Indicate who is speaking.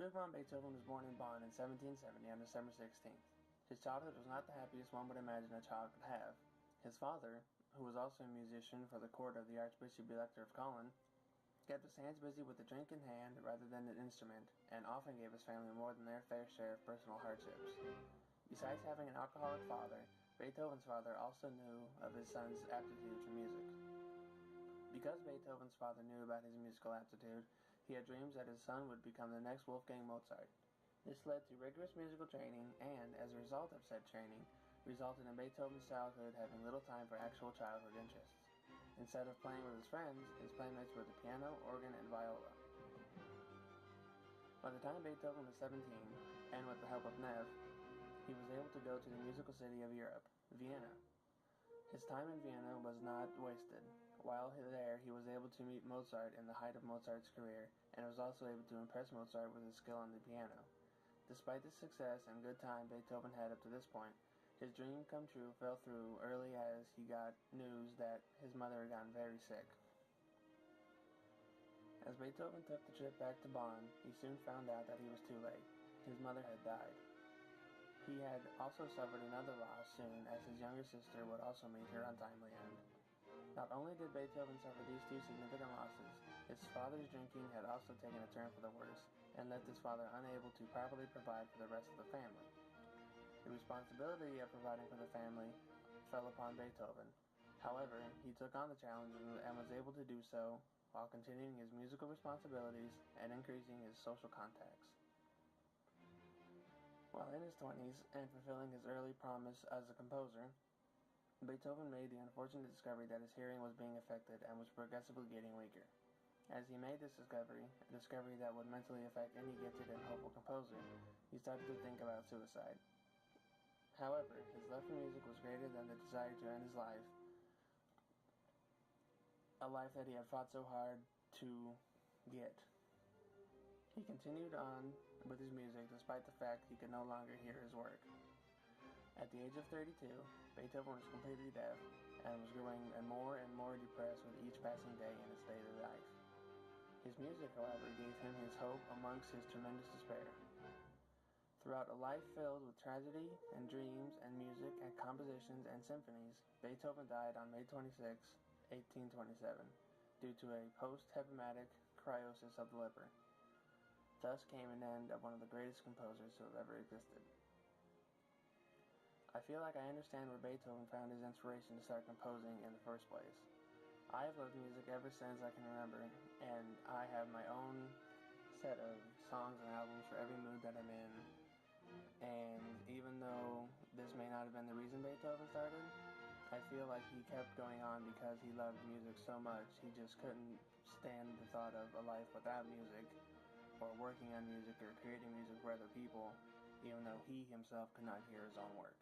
Speaker 1: Ludwig van Beethoven was born in Bonn in 1770 on December 16th. His childhood was not the happiest one would imagine a child could have. His father, who was also a musician for the court of the Archbishop Elector of Cologne, kept his hands busy with the drink in hand rather than an instrument, and often gave his family more than their fair share of personal hardships. Besides having an alcoholic father, Beethoven's father also knew of his son's aptitude for music. Because Beethoven's father knew about his musical aptitude, he had dreams that his son would become the next Wolfgang Mozart. This led to rigorous musical training and, as a result of said training, resulted in Beethoven's childhood having little time for actual childhood interests. Instead of playing with his friends, his playmates were the piano, organ, and viola. By the time Beethoven was 17, and with the help of Nev, he was able to go to the musical city of Europe, Vienna. His time in Vienna was not wasted. While there, he was able to meet Mozart in the height of Mozart's career, and was also able to impress Mozart with his skill on the piano. Despite the success and good time Beethoven had up to this point, his dream come true fell through early as he got news that his mother had gotten very sick. As Beethoven took the trip back to Bonn, he soon found out that he was too late. His mother had died. He had also suffered another loss soon, as his younger sister would also meet her untimely end. Not only did Beethoven suffer these two significant losses, his father's drinking had also taken a turn for the worse, and left his father unable to properly provide for the rest of the family. The responsibility of providing for the family fell upon Beethoven. However, he took on the challenge and was able to do so while continuing his musical responsibilities and increasing his social contacts. While in his 20s and fulfilling his early promise as a composer, Beethoven made the unfortunate discovery that his hearing was being affected and was progressively getting weaker. As he made this discovery, a discovery that would mentally affect any gifted and hopeful composer, he started to think about suicide. However, his love for music was greater than the desire to end his life, a life that he had fought so hard to get. He continued on with his music despite the fact he could no longer hear his work. At the age of 32, Beethoven was completely deaf and was growing more and more depressed with each passing day in his daily life. His music, however, gave him his hope amongst his tremendous despair. Throughout a life filled with tragedy and dreams and music and compositions and symphonies, Beethoven died on May 26, 1827, due to a post-hepatotic cirrhosis of the liver. Thus came an end of one of the greatest composers who have ever existed. I feel like I understand where Beethoven found his inspiration to start composing in the first place. I have loved music ever since I can remember, and I have my own set of songs and albums for every mood that I'm in. And even though this may not have been the reason Beethoven started, I feel like he kept going on because he loved music so much. He just couldn't stand the thought of a life without music, or working on music or creating music for other people, even though he himself could not hear his own work.